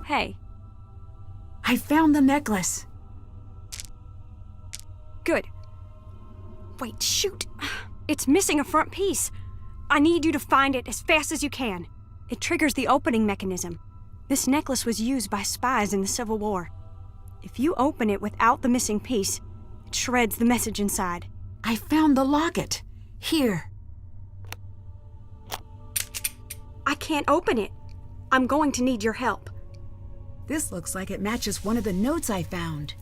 Hey. I found the necklace. Good. Wait, shoot. It's missing a front piece. I need you to find it as fast as you can. It triggers the opening mechanism. This necklace was used by spies in the Civil War. If you open it without the missing piece, it shreds the message inside. I found the locket. Here. I can't open it. I'm going to need your help. This looks like it matches one of the notes I found.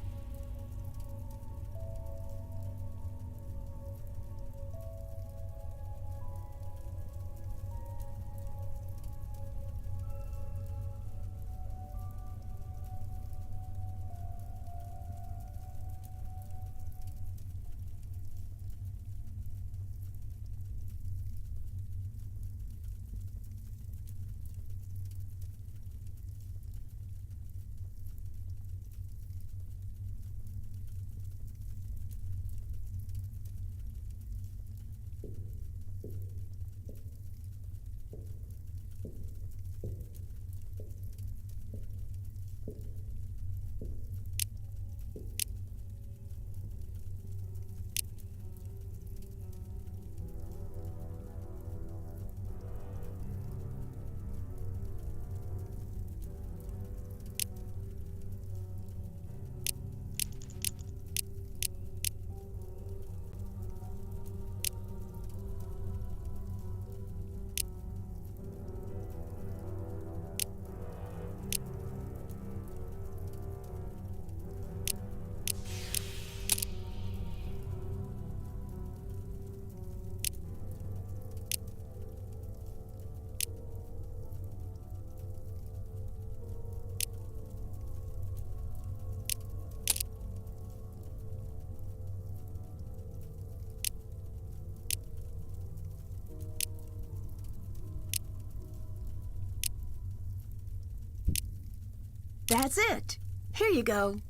That's it. Here you go.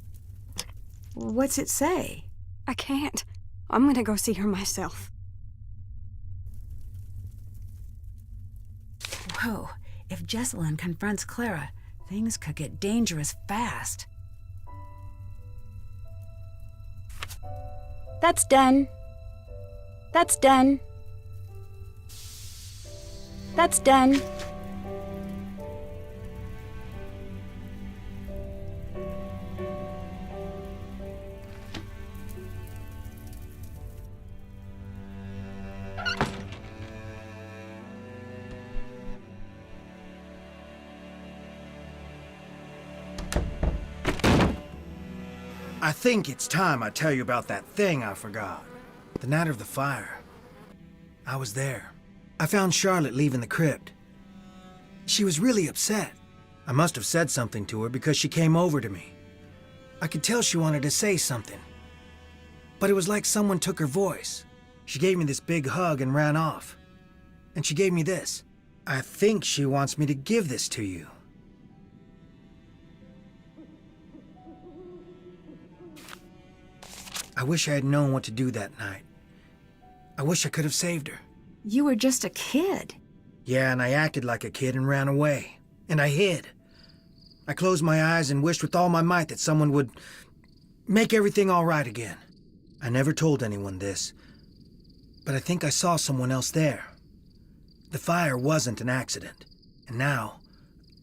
What's it say? I can't. I'm gonna go see her myself. Whoa, if Jessalyn confronts Clara, things could get dangerous fast. That's done. That's done. That's done. I think it's time I tell you about that thing I forgot. The night of the fire. I was there. I found Charlotte leaving the crypt. She was really upset. I must have said something to her because she came over to me. I could tell she wanted to say something. But it was like someone took her voice. She gave me this big hug and ran off. And she gave me this. I think she wants me to give this to you. I wish I had known what to do that night. I wish I could have saved her. You were just a kid. Yeah, and I acted like a kid and ran away. And I hid. I closed my eyes and wished with all my might that someone would make everything all right again. I never told anyone this, but I think I saw someone else there. The fire wasn't an accident, and now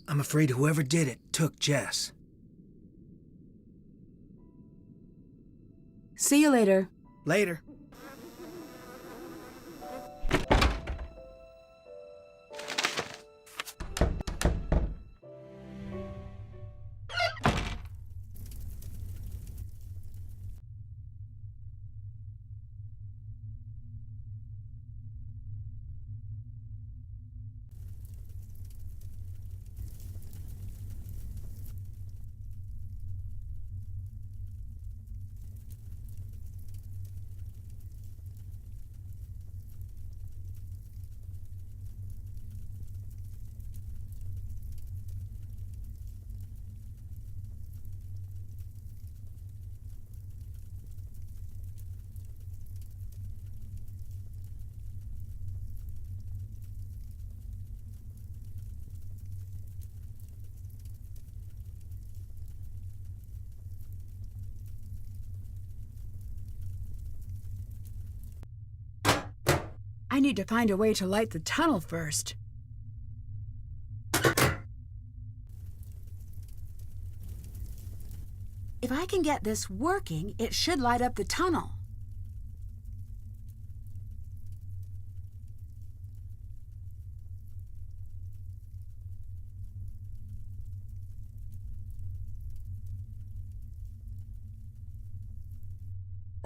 I'm afraid whoever did it took Jess. See you later. Later. I need to find a way to light the tunnel first. If I can get this working, it should light up the tunnel.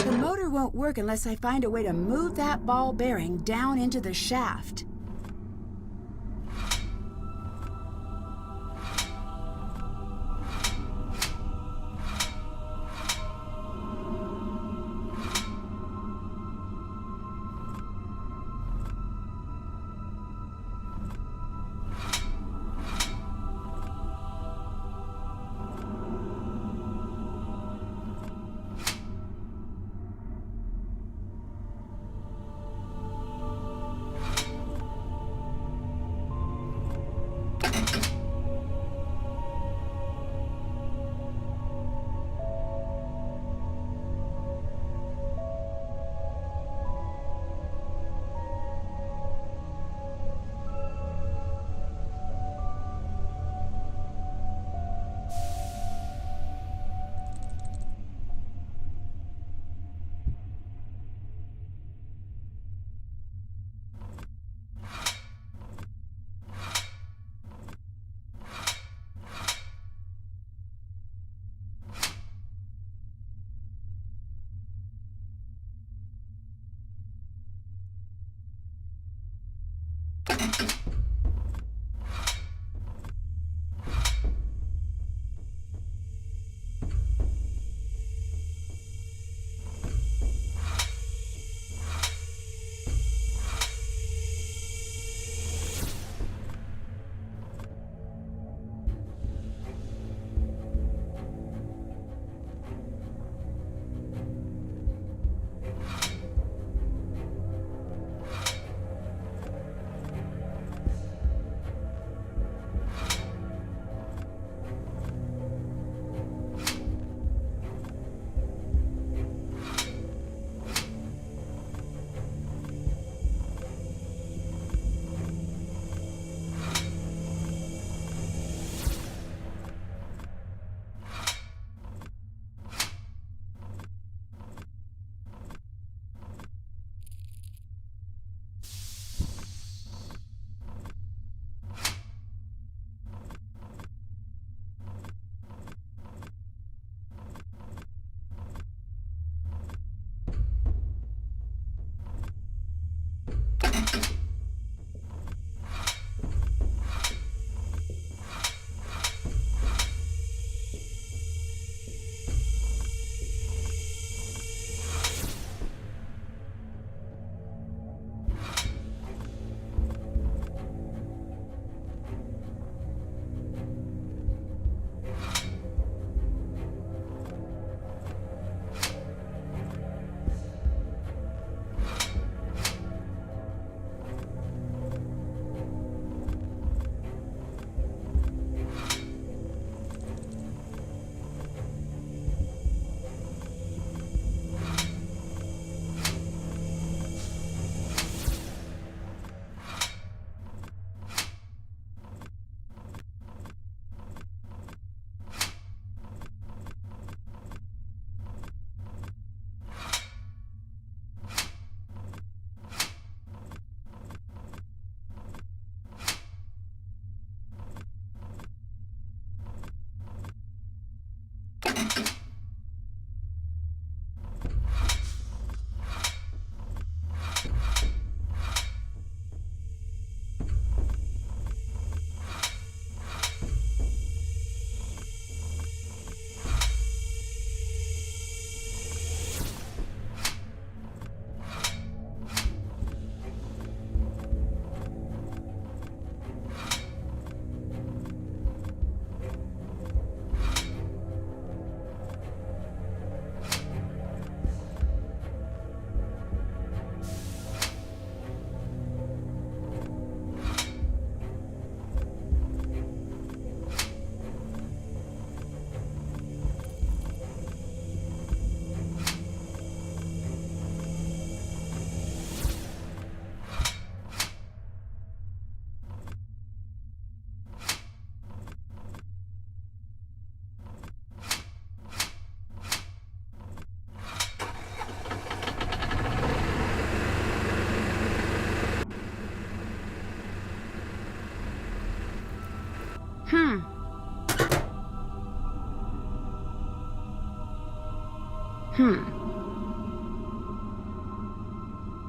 The motor won't work unless I find a way to move that ball bearing down into the shaft.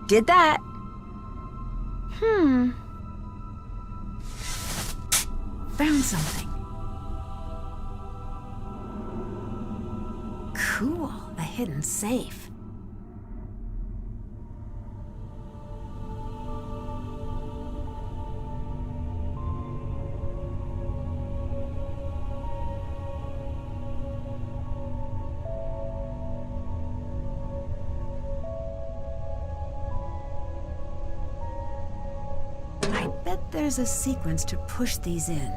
Did that. Found something. Cool, a hidden safe. I bet there's a sequence to push these in.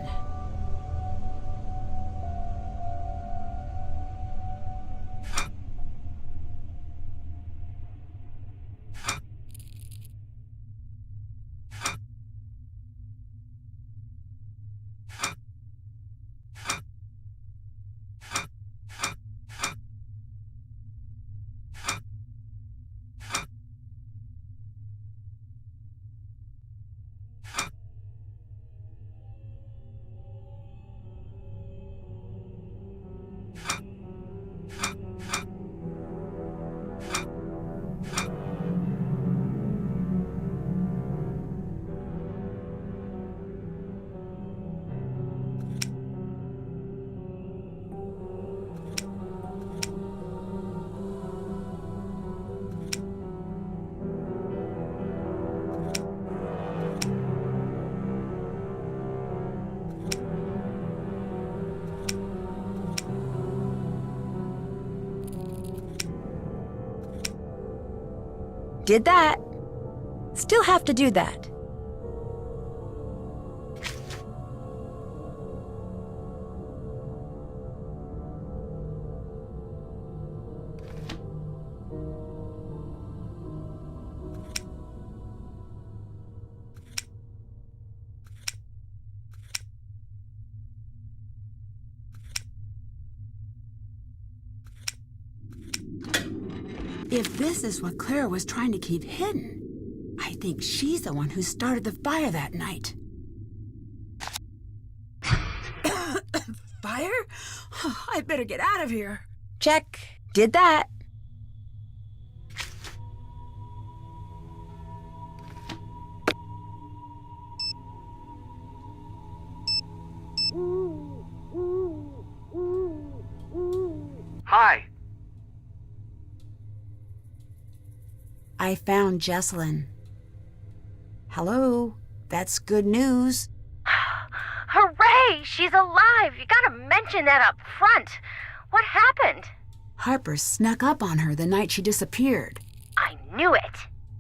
Did that. Still have to do that. If this is what Clara was trying to keep hidden, I think she's the one who started the fire that night. Fire? I better get out of here. Check. Did that. Hi. I found Jessalyn. Hello, that's good news. Hooray! She's alive! You gotta mention that up front. What happened? Harper snuck up on her the night she disappeared. I knew it.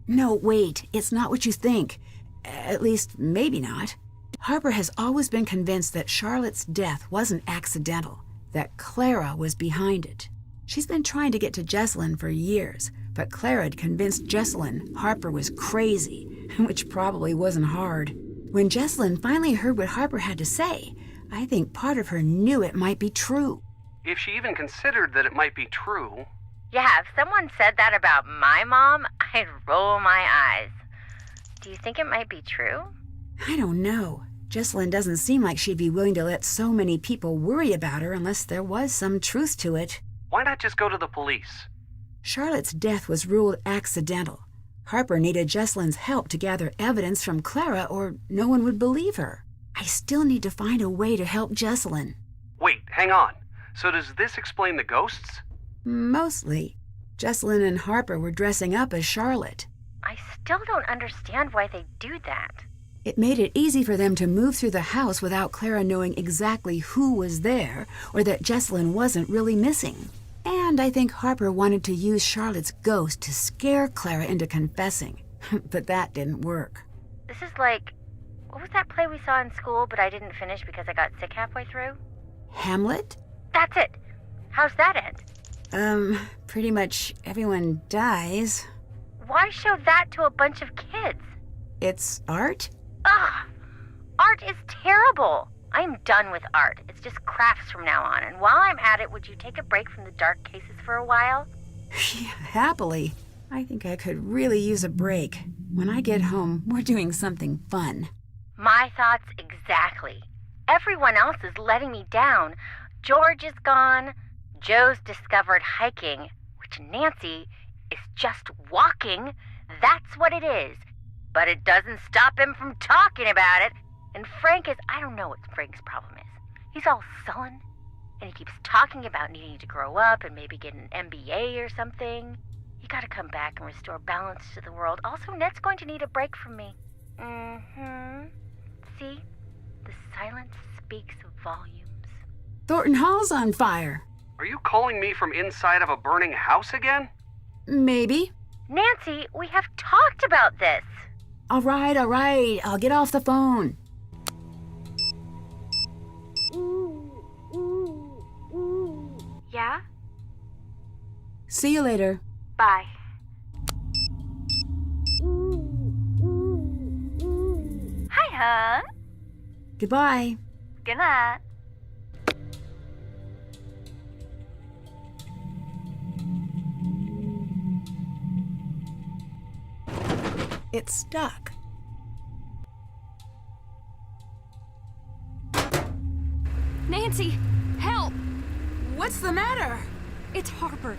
No, wait, it's not what you think. At least, maybe not. Harper has always been convinced that Charlotte's death wasn't accidental, that Clara was behind it. She's been trying to get to Jessalyn for years, but Clara had convinced Jessalyn Harper was crazy, which probably wasn't hard. When Jessalyn finally heard what Harper had to say, I think part of her knew it might be true. If she even considered that it might be true. Yeah, if someone said that about my mom, I'd roll my eyes. Do you think it might be true? I don't know. Jessalyn doesn't seem like she'd be willing to let so many people worry about her unless there was some truth to it. Why not just go to the police? Charlotte's death was ruled accidental. Harper needed Jessalyn's help to gather evidence from Clara or no one would believe her. I still need to find a way to help Jessalyn. Wait, hang on. So does this explain the ghosts? Mostly. Jessalyn and Harper were dressing up as Charlotte. I still don't understand why they do that. It made it easy for them to move through the house without Clara knowing exactly who was there or that Jessalyn wasn't really missing. And I think Harper wanted to use Charlotte's ghost to scare Clara into confessing. But that didn't work. This is like, what was that play we saw in school but I didn't finish because I got sick halfway through? Hamlet? That's it. How's that end? Pretty much everyone dies. Why show that to a bunch of kids? It's art? Ugh! Art is terrible. I'm done with art. It's just crafts from now on. And while I'm at it, would you take a break from the dark cases for a while? Yeah, happily. I think I could really use a break. When I get home, we're doing something fun. My thoughts exactly. everyone else is letting me down. George is gone. Joe's discovered hiking, which Nancy is just walking. That's what it is. But it doesn't stop him from talking about it. And I don't know what Frank's problem is. He's all sullen, and he keeps talking about needing to grow up and maybe get an MBA or something. You gotta come back and restore balance to the world. Also, Ned's going to need a break from me. See? The silence speaks volumes. Thornton Hall's on fire. Are you calling me from inside of a burning house again? Maybe. Nancy, we have talked about this. All right. I'll get off the phone. Yeah? See you later. Bye. Hi, hon. Goodbye. Good night. It's stuck. Nancy, help! What's the matter? It's Harper.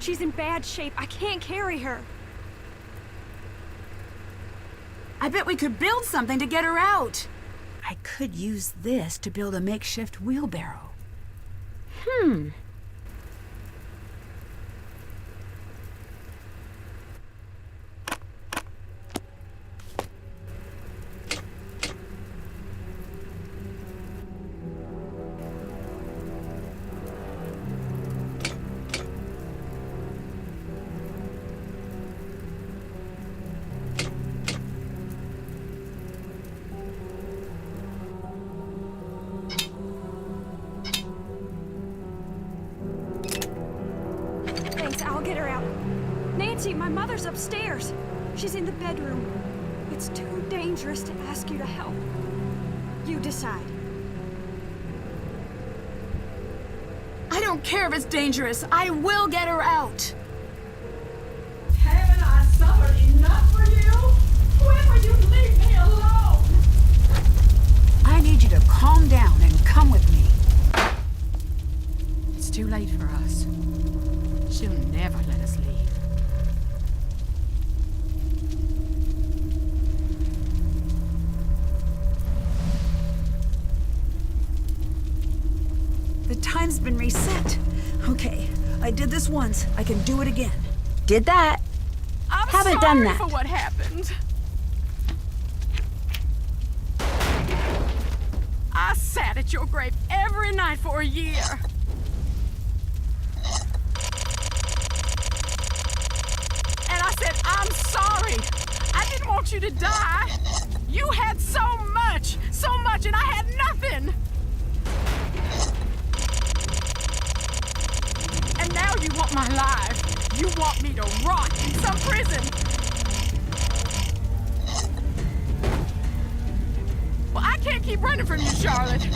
She's in bad shape. I can't carry her. I bet we could build something to get her out. I could use this to build a makeshift wheelbarrow. Thanks, I'll get her out. Nancy, my mother's upstairs. She's in the bedroom. It's too dangerous to ask you to help. You decide. I don't care if it's dangerous. I will get her out. Haven't I suffered enough for you? When will you leave me alone? I need you to calm down and come with me. It's too late for us. She'll never let us leave. The time's been reset. Okay, I did this once. I can do it again. Did that. I'm Haven't sorry done that. for what happened. I sat at your grave every night for a year. And I said, I'm sorry. I didn't want you to die. You had so much, and I had nothing. And now you want my life. You want me to rot in some prison. Well, I can't keep running from you, Charlotte.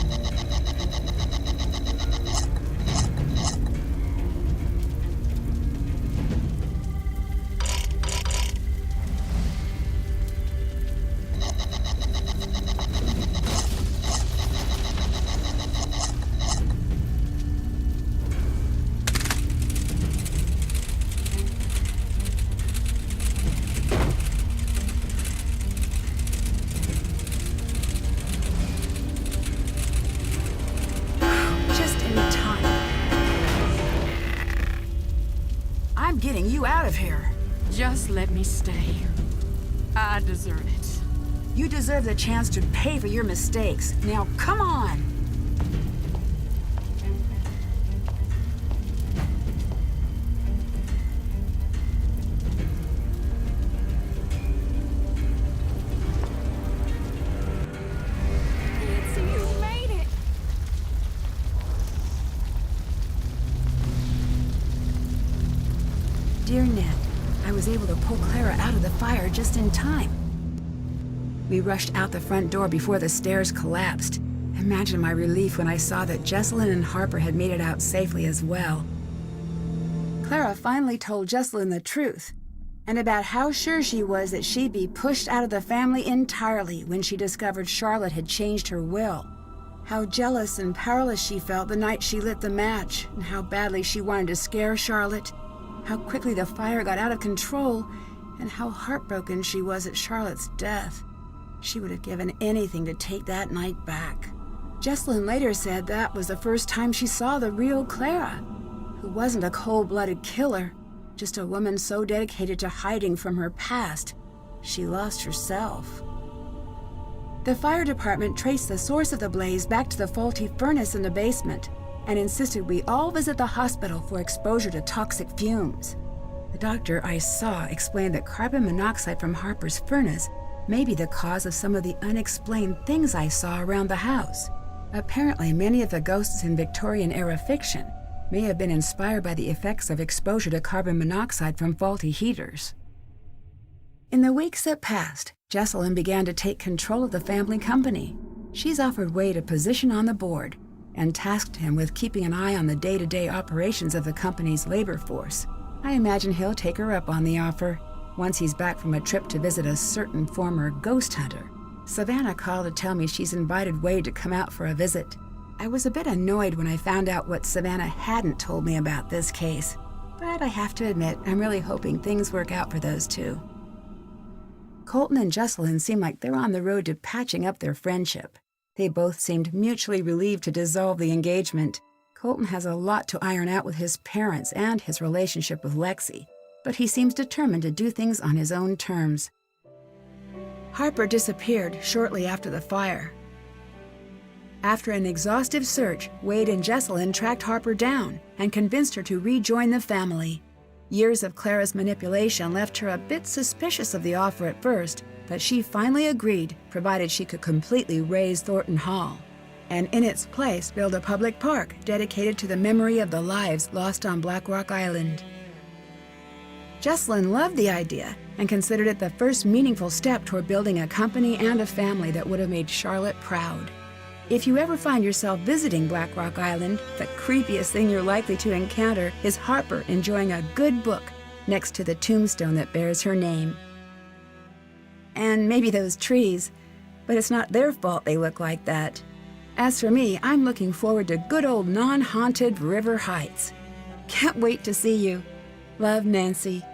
Just in time. I'm getting you out of here. Just let me stay. I deserve it. You deserve the chance to pay for your mistakes. Now, come on. Nancy, you made it. Dear Ned, I was able to pull Clara out of the fire just in time. We rushed out the front door before the stairs collapsed. Imagine my relief when I saw that Jessalyn and Harper had made it out safely as well. Clara finally told Jessalyn the truth, and about how sure she was that she'd be pushed out of the family entirely when she discovered Charlotte had changed her will. How jealous and powerless she felt the night she lit the match, and how badly she wanted to scare Charlotte, how quickly the fire got out of control, and how heartbroken she was at Charlotte's death. She would have given anything to take that night back. Jessalyn later said that was the first time she saw the real Clara, who wasn't a cold-blooded killer, just a woman so dedicated to hiding from her past, she lost herself. The fire department traced the source of the blaze back to the faulty furnace in the basement and insisted we all visit the hospital for exposure to toxic fumes. The doctor I saw explained that carbon monoxide from Harper's furnace may be the cause of some of the unexplained things I saw around the house. Apparently, many of the ghosts in Victorian-era fiction may have been inspired by the effects of exposure to carbon monoxide from faulty heaters. In the weeks that passed, Jessalyn began to take control of the family company. She's offered Wade a position on the board and tasked him with keeping an eye on the day-to-day operations of the company's labor force. I imagine he'll take her up on the offer once he's back from a trip to visit a certain former ghost hunter. Savannah called to tell me she's invited Wade to come out for a visit. I was a bit annoyed when I found out what Savannah hadn't told me about this case, but I have to admit I'm really hoping things work out for those two. Colton and Jessalyn seem like they're on the road to patching up their friendship. They both seemed mutually relieved to dissolve the engagement. Colton has a lot to iron out with his parents and his relationship with Lexi, but he seems determined to do things on his own terms. Harper disappeared shortly after the fire. After an exhaustive search, Wade and Jessalyn tracked Harper down and convinced her to rejoin the family. Years of Clara's manipulation left her a bit suspicious of the offer at first, but she finally agreed, provided she could completely raze Thornton Hall, and in its place build a public park dedicated to the memory of the lives lost on Black Rock Island. Jessalyn loved the idea and considered it the first meaningful step toward building a company and a family that would have made Charlotte proud. If you ever find yourself visiting Black Rock Island, the creepiest thing you're likely to encounter is Harper enjoying a good book next to the tombstone that bears her name. And maybe those trees, but it's not their fault they look like that. As for me, I'm looking forward to good old non-haunted River Heights. Can't wait to see you. Love, Nancy.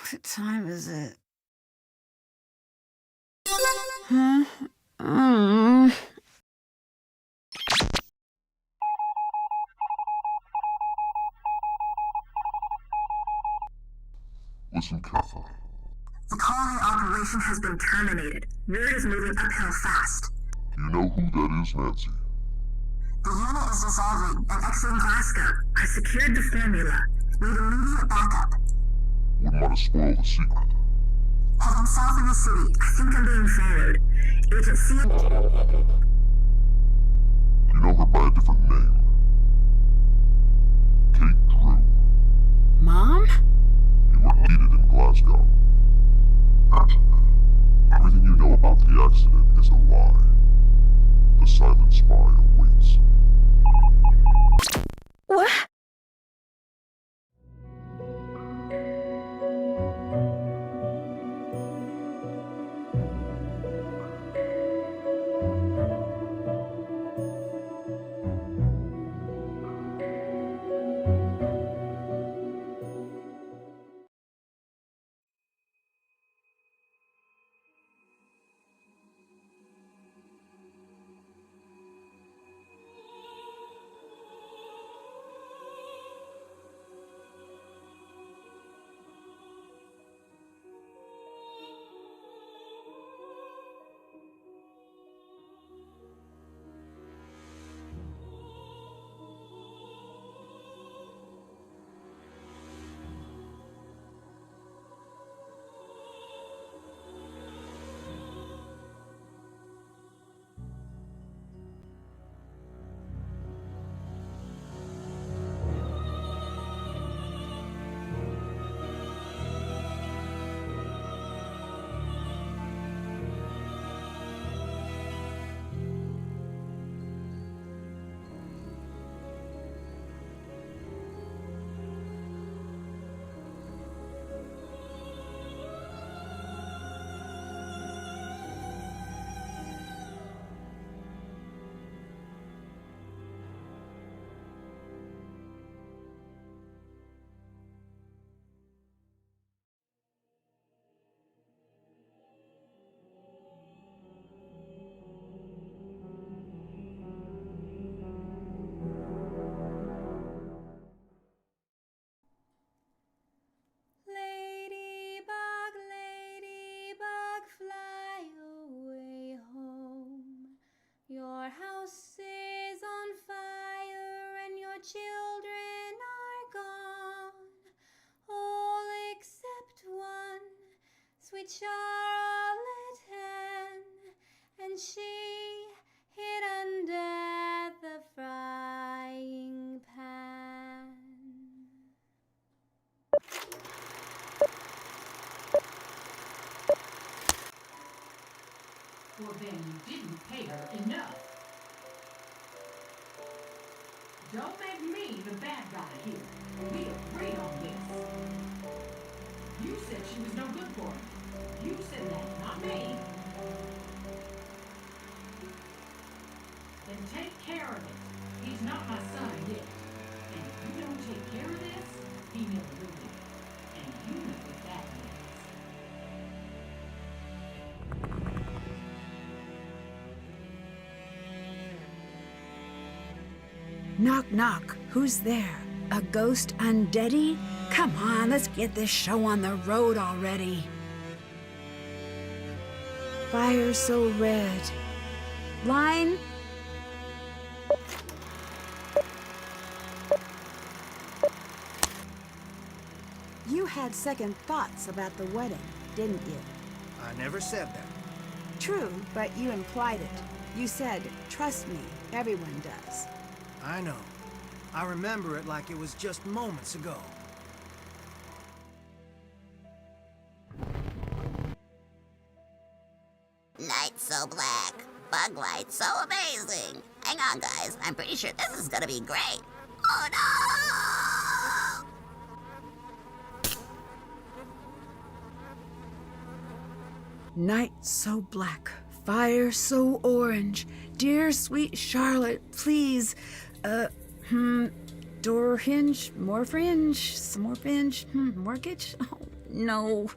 What time is it? Huh? Listen carefully. The colony operation has been terminated. Word is moving uphill fast. You know who that is, Nancy? The unit is dissolving and exiting Glasgow. I secured the formula. Need immediate backup. Wouldn't want to spoil the secret. Heading south in the city. I think I'm being followed. Agent C. You know her by a different name. Kate Drew. Mom? You were needed in Glasgow. Everything you know about the accident is a lie. The silent spy awaits. What? sweet Charlotte hen, and she hid under the frying pan. Well, then you didn't pay her enough. Don't make me the bad guy here. We agreed on this. You said she was no good for him. You said that, not me. Then take care of it. He's not my son yet. And if you don't take care of this, he never will be. And you know what that means. Knock, knock. Who's there? A ghost undeady? Come on, let's get this show on the road already. Fire so red. Line? You had second thoughts about the wedding, didn't you? I never said that. True, but you implied it. You said, trust me, everyone does. I know. I remember it like it was just moments ago. Night so black, bug light so amazing. Hang on, guys. I'm pretty sure this is gonna be great. Oh no! Night so black, fire so orange. Dear sweet Charlotte, please, door hinge, more fringe, some more fringe, mortgage? Oh, no.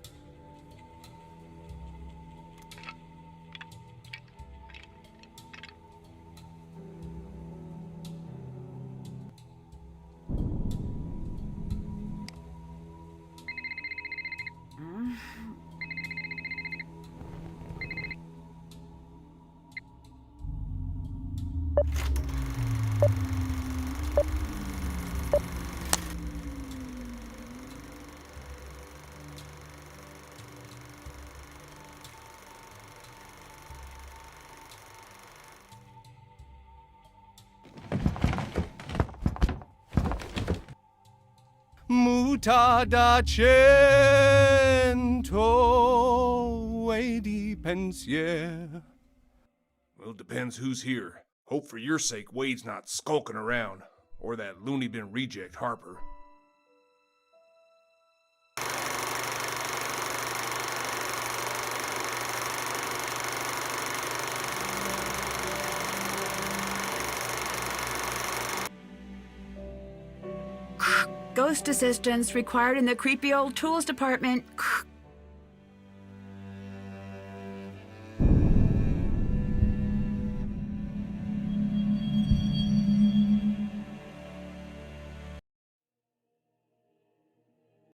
Mutada cento Wady pensier. Well, it depends who's here. Hope for your sake Wade's not skulking around, or that loony bin reject Harper. Ghost assistance required in the creepy old tools department.